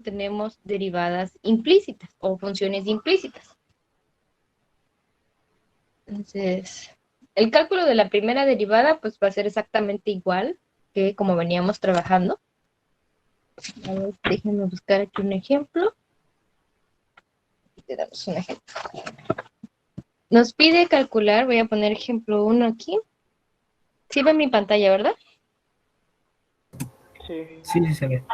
tenemos derivadas implícitas o funciones implícitas. Entonces, el cálculo de la primera derivada pues va a ser exactamente igual que como veníamos trabajando. A ver, déjenme buscar aquí un ejemplo. Aquí tenemos un ejemplo. Nos pide calcular, voy a poner ejemplo 1 aquí. Sí ve mi pantalla, ¿verdad? Sí. Sí, sí se ve.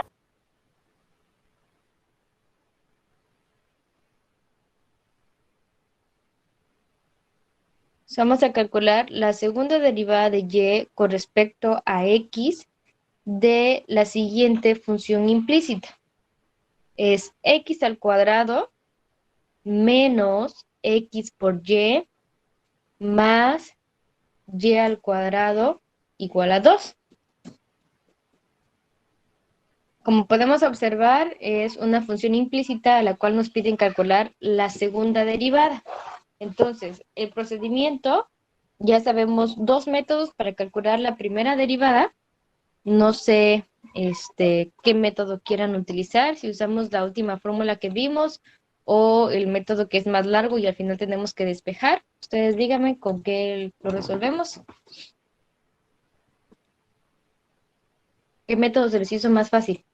Vamos a calcular la segunda derivada de y con respecto a x de la siguiente función implícita. Es x al cuadrado menos x por y más y al cuadrado igual a 2. Como podemos observar, es una función implícita a la cual nos piden calcular la segunda derivada. Entonces, el procedimiento, ya sabemos dos métodos para calcular la primera derivada. No sé qué método quieran utilizar, si usamos la última fórmula que vimos o el método que es más largo y al final tenemos que despejar. Ustedes díganme con qué lo resolvemos. ¿Qué método se les hizo más fácil?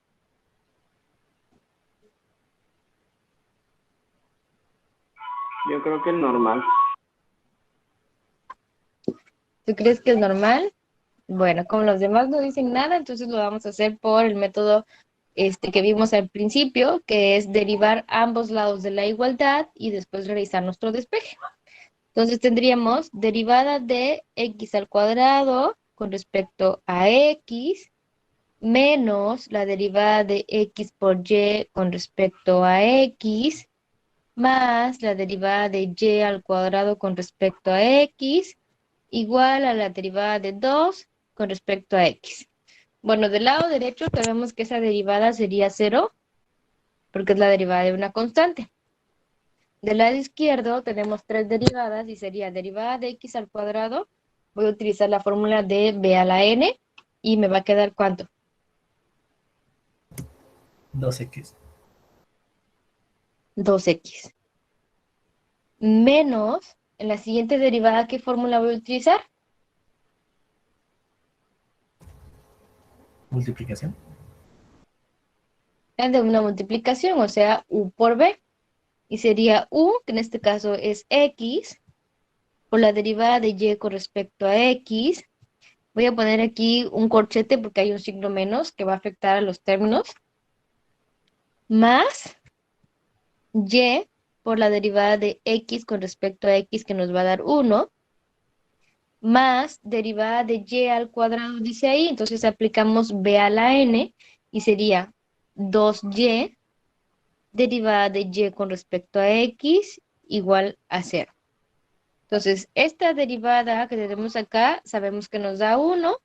Yo creo que el normal. ¿Tú crees que es normal? Bueno, como los demás no dicen nada, entonces lo vamos a hacer por el método que vimos al principio, que es derivar ambos lados de la igualdad y después realizar nuestro despeje. Entonces tendríamos derivada de x al cuadrado con respecto a x menos la derivada de x por y con respecto a x más la derivada de y al cuadrado con respecto a x igual a la derivada de 2 con respecto a x. Bueno, del lado derecho sabemos que esa derivada sería 0 porque es la derivada de una constante. Del lado izquierdo tenemos tres derivadas y sería derivada de x al cuadrado. Voy a utilizar la fórmula de b a la n y me va a quedar ¿cuánto? 2x. 2x. Menos, en la siguiente derivada, ¿qué fórmula voy a utilizar? Multiplicación. Es de una multiplicación, o sea, u por b. Y sería u, que en este caso es x, por la derivada de y con respecto a x. Voy a poner aquí un corchete porque hay un signo menos que va a afectar a los términos. Más y por la derivada de x con respecto a x que nos va a dar 1. Más derivada de y al cuadrado, dice ahí. Entonces aplicamos b a la n y sería 2y derivada de y con respecto a x igual a 0. Entonces, esta derivada que tenemos acá, sabemos que nos da 1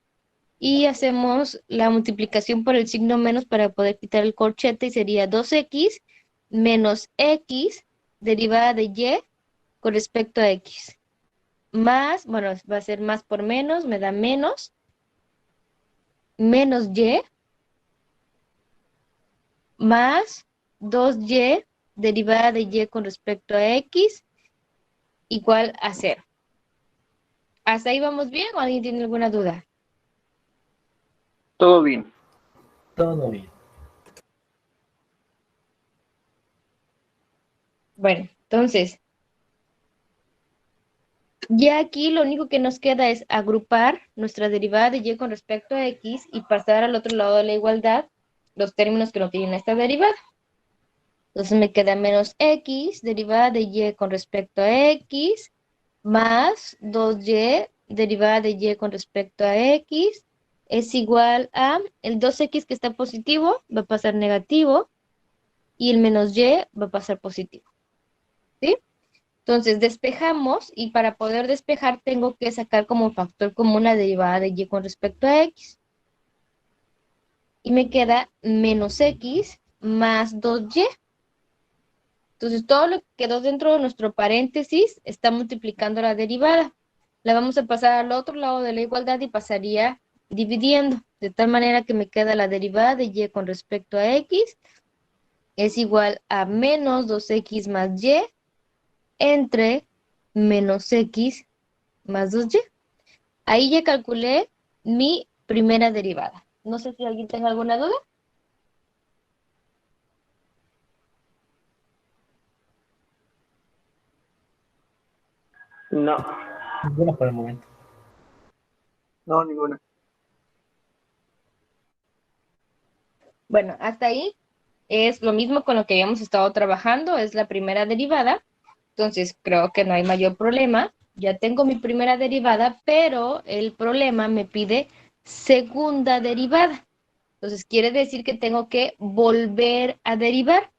y hacemos la multiplicación por el signo menos para poder quitar el corchete y sería 2x menos x derivada de y con respecto a x. Más, bueno, va a ser más por menos, me da menos y más 2y derivada de y con respecto a x igual a 0. ¿Hasta ahí vamos bien o alguien tiene alguna duda? Todo bien. Todo bien. Bueno, entonces, ya aquí lo único que nos queda es agrupar nuestra derivada de y con respecto a x y pasar al otro lado de la igualdad los términos que no tienen esta derivada. Entonces me queda menos x derivada de y con respecto a x más 2y derivada de y con respecto a x es igual a el 2x que está positivo va a pasar negativo y el menos y va a pasar positivo. ¿Sí? Entonces despejamos y para poder despejar tengo que sacar como factor común la derivada de y con respecto a x. Y me queda menos x más 2y. Entonces todo lo que quedó dentro de nuestro paréntesis está multiplicando la derivada. La vamos a pasar al otro lado de la igualdad y pasaría dividiendo, de tal manera que me queda la derivada de y con respecto a x es igual a menos 2x más y entre menos x más 2y. Ahí ya calculé mi primera derivada. No sé si alguien tenga alguna duda. No, Ninguna por el momento. no, ninguna. Bueno, hasta ahí es lo mismo con lo que habíamos estado trabajando, es la primera derivada. Entonces creo que no hay mayor problema. Ya tengo mi primera derivada, pero el problema me pide segunda derivada. Entonces quiere decir que tengo que volver a derivar.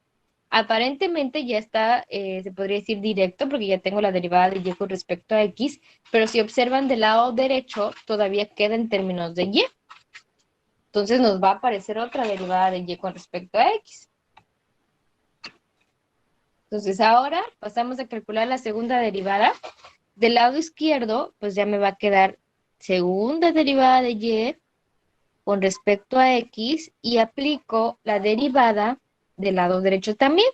Aparentemente ya está, se podría decir directo, porque ya tengo la derivada de y con respecto a x, pero si observan del lado derecho, todavía queda en términos de y. Entonces nos va a aparecer otra derivada de y con respecto a x. Entonces ahora pasamos a calcular la segunda derivada. Del lado izquierdo, pues ya me va a quedar segunda derivada de y con respecto a x y aplico la derivada del lado derecho también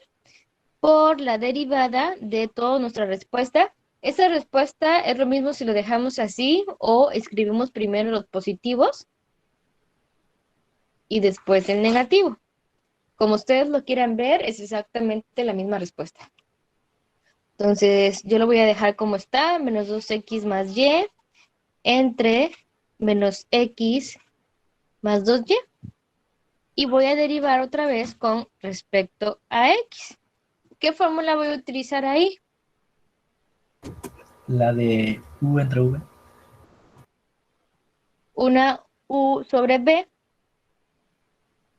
por la derivada de toda nuestra respuesta. Esa respuesta es lo mismo si lo dejamos así o escribimos primero los positivos y después el negativo. Como ustedes lo quieran ver, es exactamente la misma respuesta. Entonces, yo lo voy a dejar como está, menos 2x más y entre menos x más 2y. Y voy a derivar otra vez con respecto a x. ¿Qué fórmula voy a utilizar ahí? La de U entre V. Una u sobre b.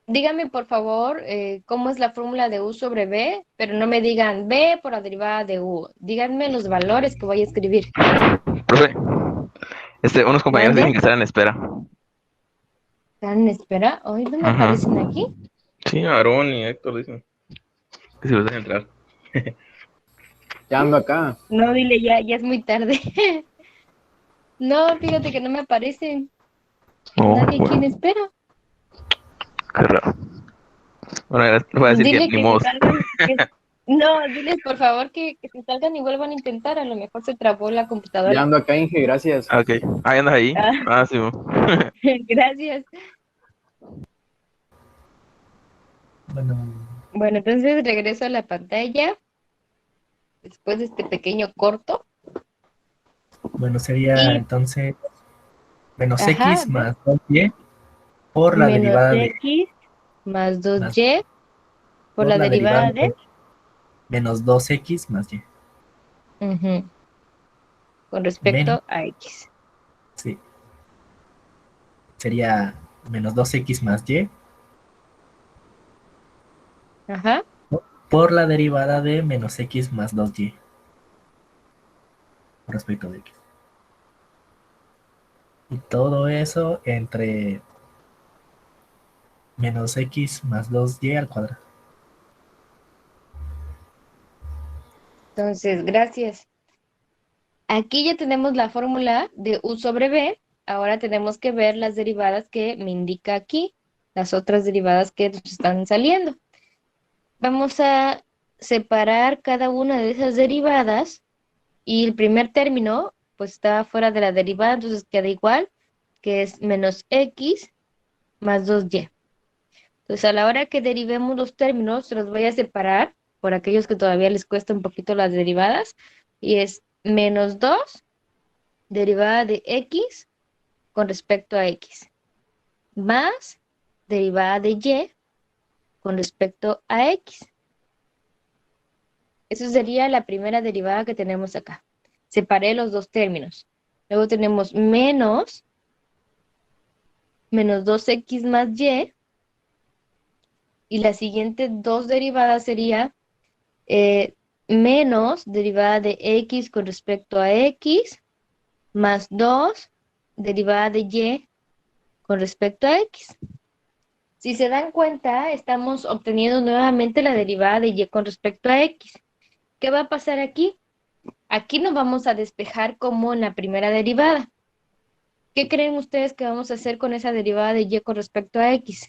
Díganme, por favor, cómo es la fórmula de u sobre b, pero no me digan b por la derivada de u. Díganme los valores que voy a escribir. Profe, unos compañeros ¿Mande? dicen que están en espera. ¿Están en espera? Hoy no me Ajá. aparecen aquí. Sí, Aarón y Héctor dicen que si los dejan entrar. Ya ando acá. No, dile ya, ya es muy tarde. No, fíjate que no me aparecen. Oh, Nadie aquí en bueno, espera. qué raro. Bueno, les voy a decir que Dile ni que se modo. salgan. No, diles por favor que se salgan y vuelvan a intentar. A lo mejor se trabó la Ya computadora. ando acá, Inge, gracias. Ok, ahí andas ahí. Ah, Ah, sí. gracias. Bueno, Bueno, entonces regreso a la pantalla después de este pequeño corto. bueno, sería Y, entonces menos ajá, a X ver, más 2Y por la menos derivada de x más más 2y por por la la derivada derivada de... de menos 2X más Y. Ujú, con Menos, respecto a x. sí, sería menos 2X más Y Ajá. por la derivada de menos X más 2Y con respecto de X. Y todo eso entre menos X más 2Y al cuadrado. Entonces, gracias. Aquí ya tenemos la fórmula de u sobre b. Ahora tenemos que ver las derivadas que me indica aquí, las otras derivadas que nos están saliendo. Vamos a separar cada una de esas derivadas y el primer término pues está fuera de la derivada, entonces queda igual, que es menos x más 2y. Entonces a la hora que derivemos los términos, se los voy a separar por aquellos que todavía les cuesta un poquito las derivadas, y es menos 2 derivada de x con respecto a x, más derivada de y con respecto a x. Eso sería la primera derivada que tenemos acá. Separé los dos términos. Luego tenemos menos 2x más y las siguientes dos derivadas sería menos derivada de x con respecto a x más 2 derivada de y con respecto a x. Si se dan cuenta, estamos obteniendo nuevamente la derivada de y con respecto a x. ¿Qué va a pasar aquí? Aquí nos vamos a despejar como en la primera derivada. ¿Qué creen ustedes que vamos a hacer con esa derivada de y con respecto a x?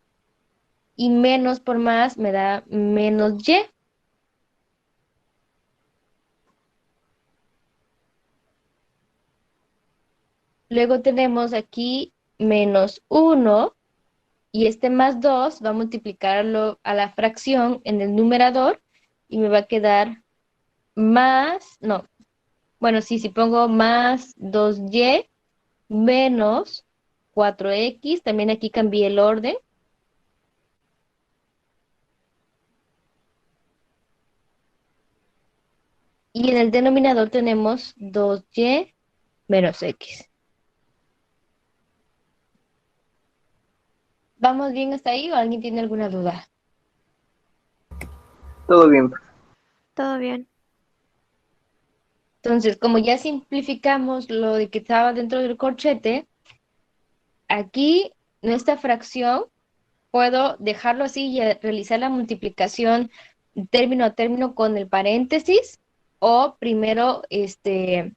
y menos por más me da menos y. Luego tenemos aquí menos 1 y este más 2 va a multiplicarlo a la fracción en el numerador y me va a quedar más, no, bueno, sí, si pongo más 2y menos 4x, también aquí cambié el orden. Y en el denominador tenemos 2y menos x. ¿Vamos bien hasta ahí o alguien tiene alguna duda? Todo bien. Todo bien. Entonces, como ya simplificamos lo de que estaba dentro del corchete, aquí en esta fracción puedo dejarlo así y realizar la multiplicación término a término con el paréntesis, o primero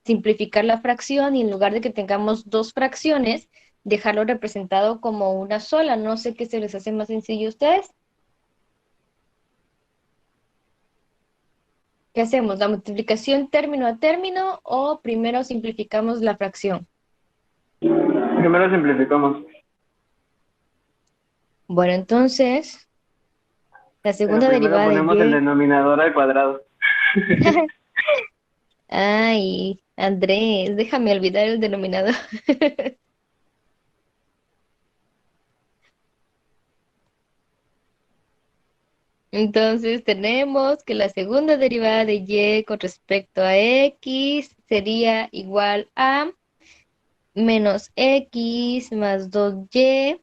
simplificar la fracción y en lugar de que tengamos dos fracciones, dejarlo representado como una sola. No sé qué se les hace más sencillo a ustedes. ¿Qué hacemos? ¿La multiplicación término a término o primero simplificamos la fracción? Primero simplificamos, Bueno, entonces, la pero segunda primero derivada de ponemos el y. denominador al cuadrado. Ay, Andrés, déjame olvidar el denominador. Entonces tenemos que la segunda derivada de y con respecto a x sería igual a menos x más 2y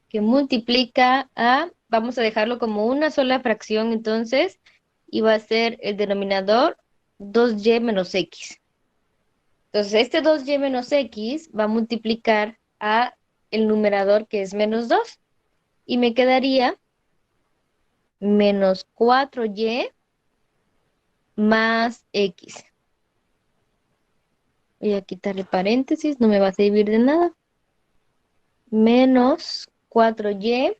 que multiplica a, vamos a dejarlo como una sola fracción entonces, y va a ser el denominador 2y menos x. Entonces este 2y menos x va a multiplicar a el numerador que es menos 2 y me quedaría menos 4y más x. Voy a quitarle paréntesis, no me va a servir de nada. Menos 4y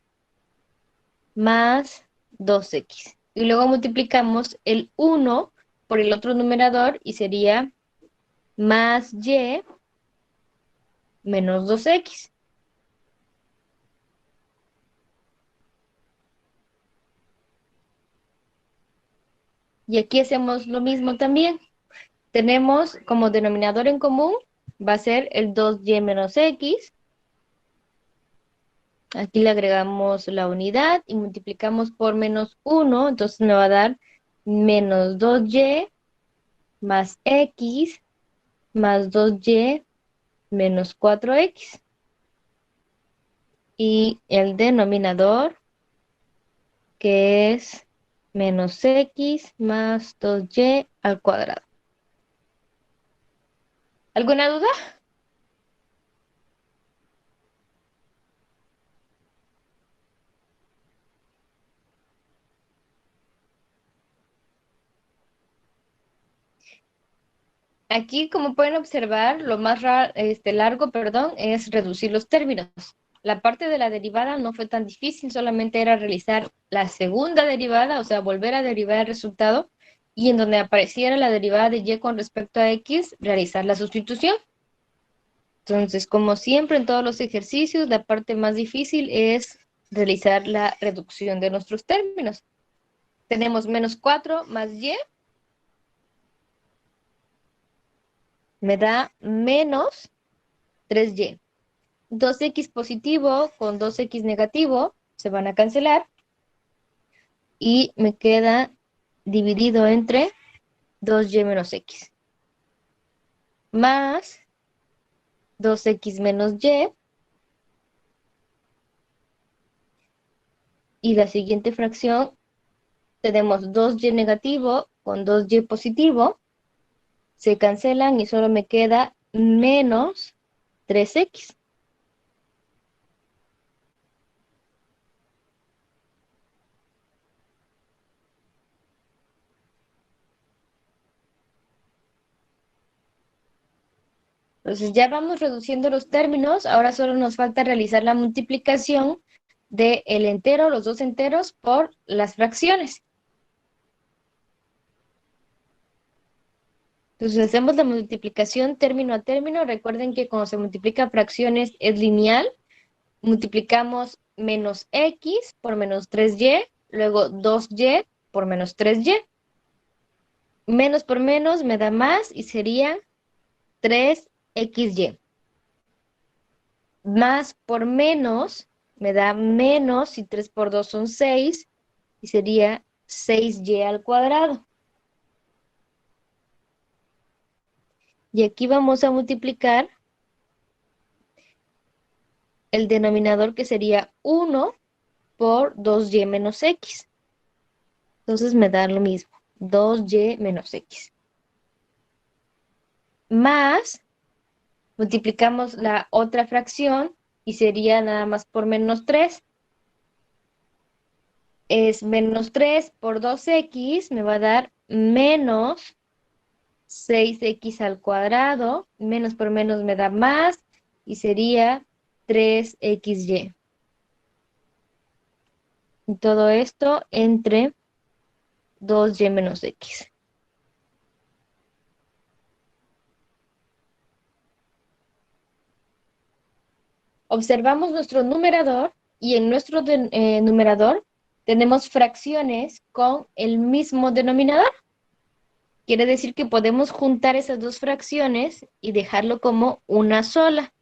más 2x. Y luego multiplicamos el 1 por el otro numerador y sería más y menos 2x. Y aquí hacemos lo mismo también. Tenemos como denominador en común, va a ser el 2y menos x. Aquí le agregamos la unidad y multiplicamos por menos 1, entonces me va a dar menos 2y más x más 2y menos 4x. Y el denominador, que es menos x más 2y al cuadrado. ¿Alguna duda? Aquí, como pueden observar, lo más largo, perdón, es reducir los términos. La parte de la derivada no fue tan difícil, solamente era realizar la segunda derivada, o sea, volver a derivar el resultado, y en donde apareciera la derivada de y con respecto a x, realizar la sustitución. Entonces, como siempre en todos los ejercicios, la parte más difícil es realizar la reducción de nuestros términos. Tenemos menos 4 más y, me da menos 3y. 2x positivo con 2x negativo se van a cancelar y me queda dividido entre 2y menos x más 2x menos y la siguiente fracción tenemos 2y negativo con 2y positivo, se cancelan y solo me queda menos 3x. Entonces ya vamos reduciendo los términos, ahora solo nos falta realizar la multiplicación del entero, los dos enteros, por las fracciones. Entonces hacemos la multiplicación término a término. Recuerden que cuando se multiplica fracciones es lineal. Multiplicamos menos x por menos 3y, luego 2y por menos 3y. Menos por menos me da más y sería 3xy. Más por menos me da menos y 3 por 2 son 6 y sería 6y al cuadrado. Y aquí vamos a multiplicar el denominador, que sería 1 por 2y menos x. Entonces me da lo mismo, 2y menos x. Más, multiplicamos la otra fracción y sería nada más por menos 3. Es menos 3 por 2x, me va a dar menos 6x al cuadrado. Menos por menos me da más y sería 3xy. Y todo esto entre 2y menos x. Observamos nuestro numerador y en nuestro numerador tenemos fracciones con el mismo denominador. Quiere decir que podemos juntar esas dos fracciones y dejarlo como una sola.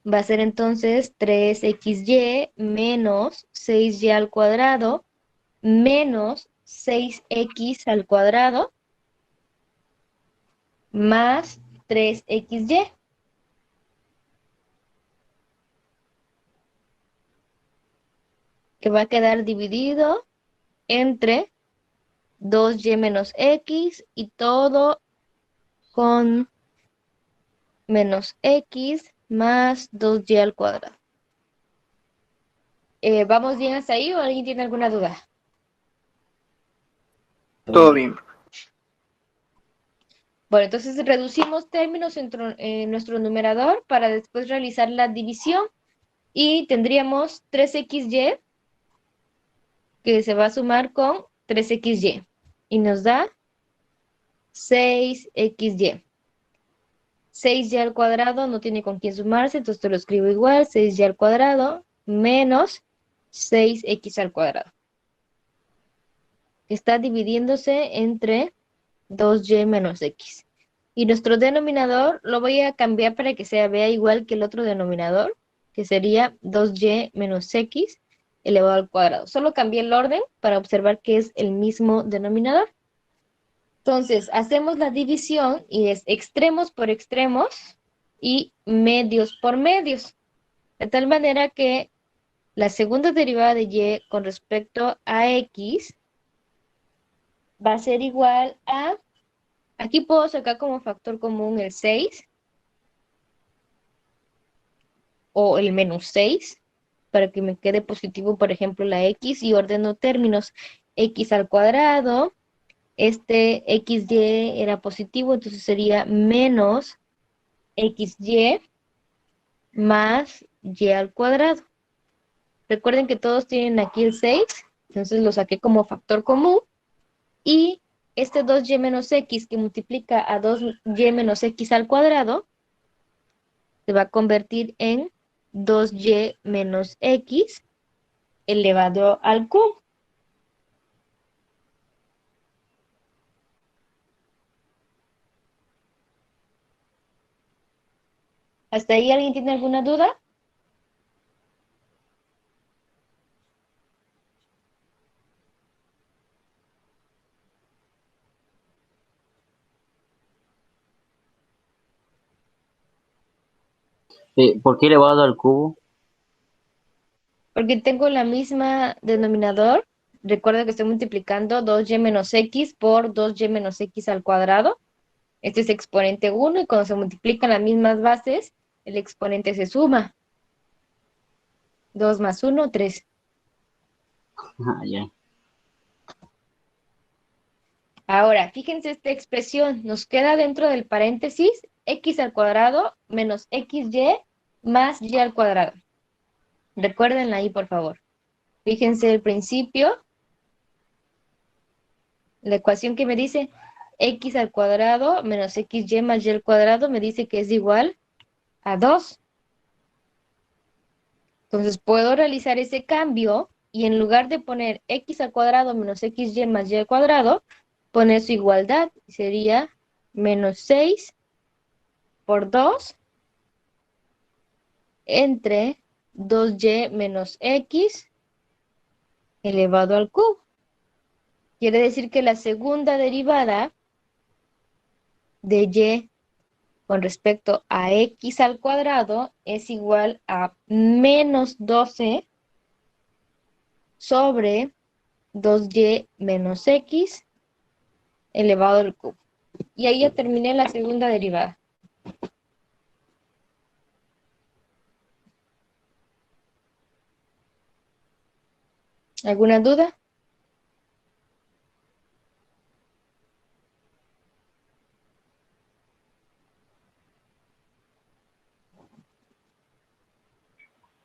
Va a ser entonces 3xy menos 6y al cuadrado menos 6x al cuadrado más 3xy. Que va a quedar dividido entre 2y menos x y todo con menos x más 2y al cuadrado. ¿Vamos bien hasta ahí o alguien tiene alguna duda? Todo bien. Bueno, entonces reducimos términos en nuestro numerador para después realizar la división y tendríamos 3xy que se va a sumar con 3xy y nos da 6xy. 6y al cuadrado no tiene con quién sumarse, entonces te lo escribo igual, 6y al cuadrado menos 6x al cuadrado. Está dividiéndose entre 2y menos x. Y nuestro denominador lo voy a cambiar para que se vea igual que el otro denominador, que sería 2y menos x elevado al cuadrado. Solo cambié el orden para observar que es el mismo denominador. Entonces, hacemos la división y es extremos por extremos y medios por medios. De tal manera que la segunda derivada de y con respecto a x va a ser igual a, aquí puedo sacar como factor común el 6 o el menos 6 para que me quede positivo, por ejemplo, la x, y ordeno términos. X al cuadrado, este xy era positivo, entonces sería menos xy más y al cuadrado. Recuerden que todos tienen aquí el 6, entonces lo saqué como factor común. Y este 2y menos x que multiplica a 2y menos x al cuadrado se va a convertir en 2y menos x elevado al cubo. ¿Hasta ahí alguien tiene alguna duda? ¿Por qué elevado al cubo? Porque tengo la misma denominador. Recuerda que estoy multiplicando 2y menos x por 2y menos x al cuadrado. Este es exponente 1 y cuando se multiplican las mismas bases, el exponente se suma. 2 más 1, 3. Ah, ya. Ahora, fíjense esta expresión. Nos queda dentro del paréntesis x al cuadrado menos xy más y al cuadrado. Recuérdenla ahí, por favor. Fíjense el principio, la ecuación que me dice x al cuadrado menos xy más y al cuadrado me dice que es igual a 2. Entonces puedo realizar ese cambio y en lugar de poner x al cuadrado menos xy más y al cuadrado, poner su igualdad. Sería menos 6 por 2 entre 2y menos x elevado al cubo. Quiere decir que la segunda derivada de y con respecto a x al cuadrado es igual a menos 12 sobre 2y menos x elevado al cubo. Y ahí ya terminé la segunda derivada. ¿Alguna duda?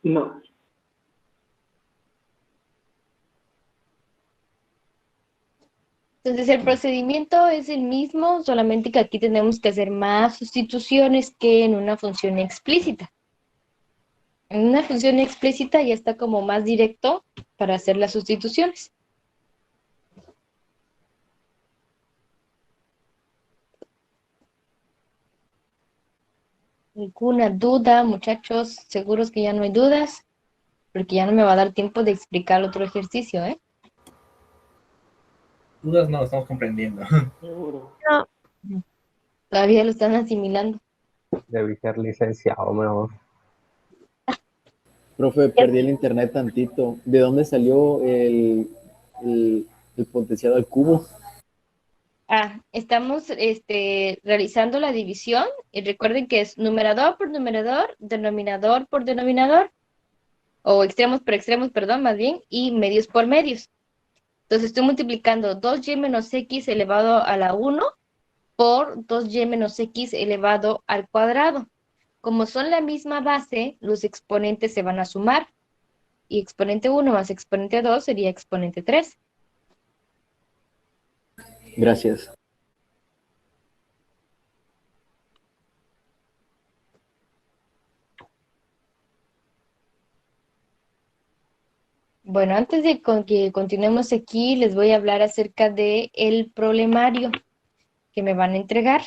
No. Entonces el procedimiento es el mismo, solamente que aquí tenemos que hacer más sustituciones que en una función explícita. En una función explícita ya está como más directo para hacer las sustituciones. ¿Alguna duda, muchachos? ¿Seguros que ya no hay dudas? Porque ya no me va a dar tiempo de explicar otro ejercicio, ¿eh? Dudas no, estamos comprendiendo. Seguro. Todavía lo están asimilando. Debí ser licenciado mejor. Profe, perdí el internet tantito. ¿De dónde salió el potencial al cubo? Estamos realizando la división y recuerden que es numerador por numerador, denominador por denominador, o extremos por extremos, perdón, más bien, y medios por medios. Entonces estoy multiplicando 2y menos x elevado a la 1 por 2y menos x elevado al cuadrado. Como son la misma base, los exponentes se van a sumar. Y exponente 1 más exponente 2 sería exponente 3. Gracias. Bueno, antes de que continuemos aquí, les voy a hablar acerca del problemario que me van a entregar.